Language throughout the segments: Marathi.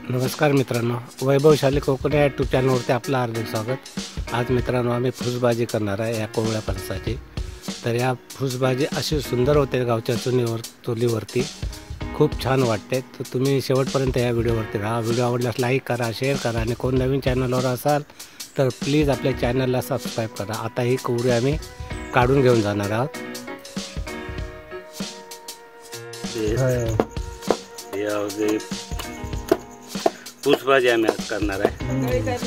नमस्कार मित्रांनो, वैभवशाली कोकण या यूट्यूब चॅनलवरती आपलं हार्दिक स्वागत। आज मित्रांनो आम्ही फुसभाजी करणार आहे या कोवळ्या फणसाची। तर या फुसभाजी अशी सुंदर होते गावच्या चुलीवरती, खूप छान वाटते। तर तुम्ही शेवटपर्यंत या व्हिडिओवरती राहा। व्हिडिओ आवडल्यास लाईक करा, शेअर करा आणि कोण नवीन चॅनलवर असाल तर प्लीज आपल्या चॅनलला सबस्क्राईब करा। आता ही कोवळी आम्ही काढून घेऊन जाणार आहोत। फुसभाजी आम्ही आज करणार आहे।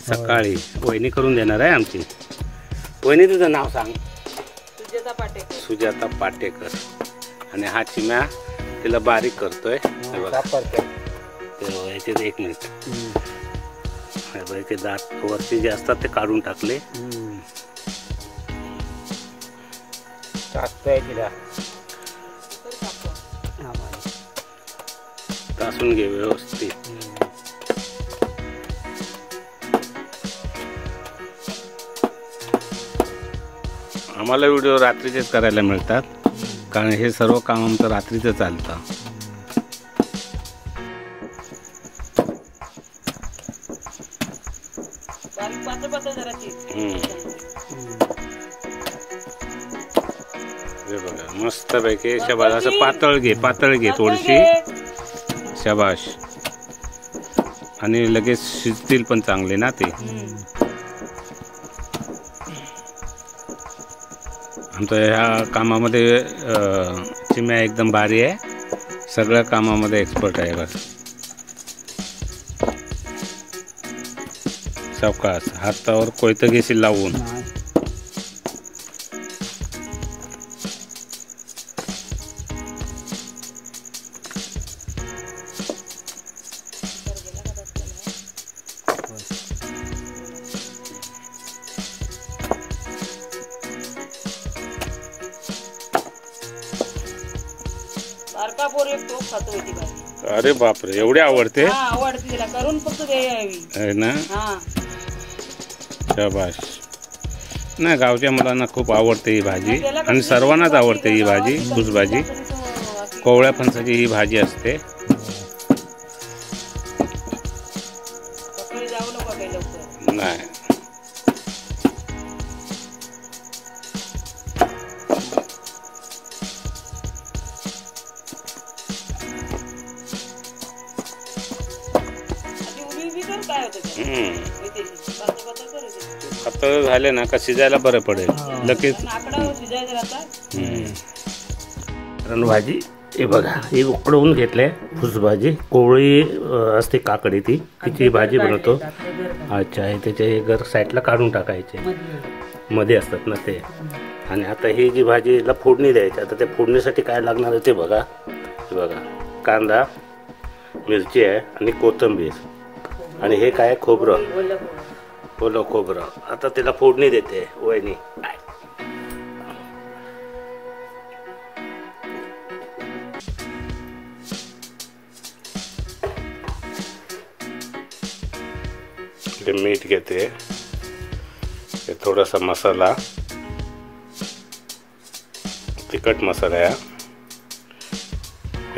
सकाळी वहिनी करून देणार आहे आमची। वहिनी तुझं नाव सांग? सुजाता पाटेकर। आणि हा चिम्या तिला बारीक करतोय। एक मिनिट, ते दात वरती जे असतात ते काढून टाकले। तासून घे व्यवस्थित। आम्हाला व्हिडिओ रात्रीचेच करायला मिळतात, कारण हे सर्व काम आमचं रात्रीचं चालतं। हे बघा मस्त पैकी शाबाश, असं पातळ घे थोडीशी, शाबाश। आणि लगेच शिजतील पण चांगले ना ते। आमच्या ह्या कामामध्ये चिम्या एकदम भारी आहे, सगळ्या कामामध्ये एक्सपर्ट आहे। बस सावकाश, हातावर कोयतं घेशील लावून। अरे बापरे, एवढे आवडते? आवडते तिला, करून फक्त आहे ना। शाबाश। नाही, गावच्या मुलांना खूप आवडते ही भाजी आणि सर्वांनाच आवडते ही भाजी, फुसभाजी। कोवळ्या फणसाची ही भाजी असते। नाही, पातळ झाले ना का शिजायला बरं पडेल लगेच। भाजी हे बघा, ही उकडवून घेतले फुसभाजी। कोवळी असते काकडी, तिची भाजी बनवतो। अच्छा, हे त्याचे घर साईडला काढून टाकायचे, मध्ये असतात ना ते। आणि आता ही जी भाजीला फोडणी द्यायची। आता त्या फोडणीसाठी काय लागणार आहे ते बघा। हे बघा, कांदा, मिरची आहे आणि कोथिंबीर, आणि हे काय खोबरं, ओलं खोबरं। आता त्याला फोडणी देते वहिनी। मीठ घेते, थोडासा मसाला, तिखट मसाला आहे,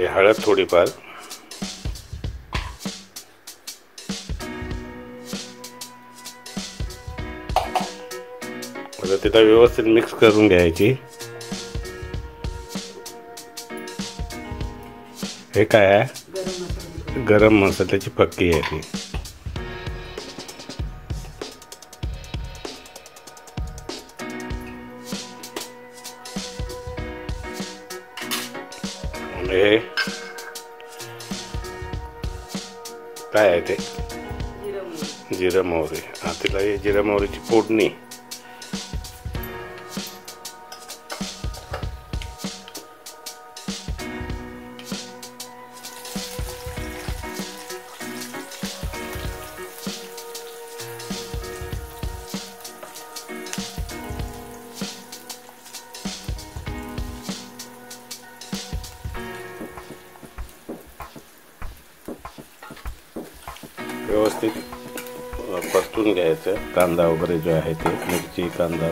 हळद थोडीफार, तिला व्यवस्थित मिक्स करून घ्यायची। हे काय आहे? गरम मसाल्याची फक्की आहे ती। हे काय आहे ते? जिरं मोहरी। हा, तिला हे जिरं मोहरीची फोडणी। व्यवस्थित परतून घ्यायचं। कांदा वगैरे जो आहे ते, मिरची, कांदा,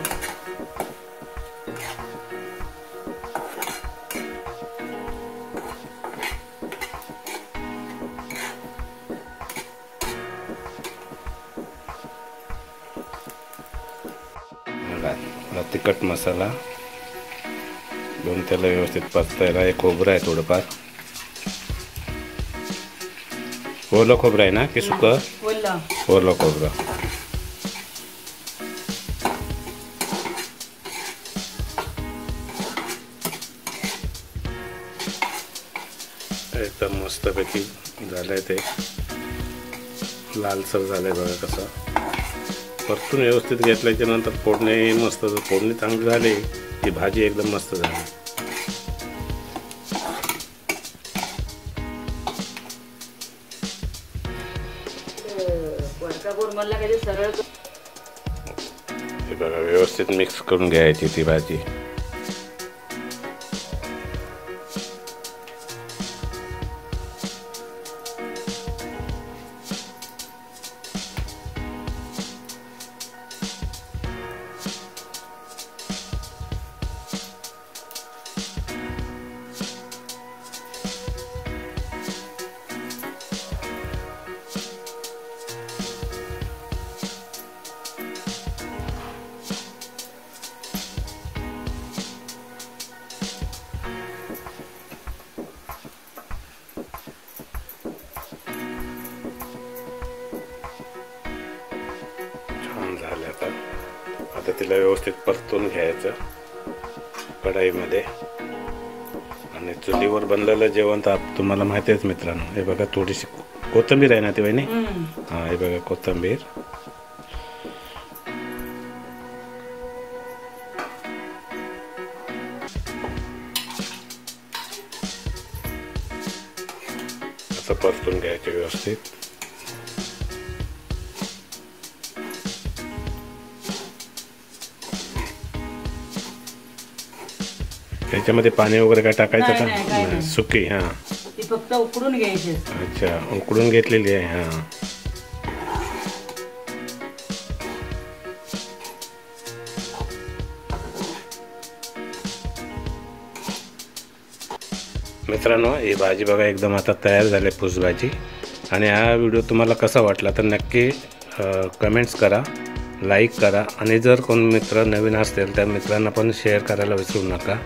आपला तिखट मसाला घेऊन त्याला व्यवस्थित परतायला. हे खोबरं आहे थोडंफार. ओलं खोबरं आहे ना की सुकं? ओलं खोबरं. एकदम मस्तपैकी झालंय ते. लालसर झालंय बघा कसं. परतून व्यवस्थित घेतल्याच्या नंतर फोडणी मस्त. फोडणी चांगली झाली की भाजी एकदम मस्त झाली. हे बघा व्यवस्थित मिक्स करून घ्यायची ती भाजी. आता तिला व्यवस्थित परतून घ्यायचं कढाईमध्ये. आणि चुलीवर बनलेलं जेवण तर तुम्हाला माहिती आहेच मित्रांनो. हे बघा थोडीशी कोथिंबीर आहे ना ती वहिनी. हा हे बघा कोथिंबीर. असं परतून घ्यायचं व्यवस्थित. त्याच्यामध्ये पाणी वगैरे काय टाकायचं का? सुकी. हा ती फक्त उकडून घ्यायची. अच्छा उकडून घेतलेली आहे. हा मित्रांनो ही भाजी बघा एकदम आता तयार झाली फुसभाजी. आणि हा व्हिडिओ तुम्हाला कसा वाटला तर नक्की कमेंट्स करा, लाईक करा. आणि जर कोण मित्र नवीन असतील त्या मित्रांना पण शेअर करायला विसरू नका.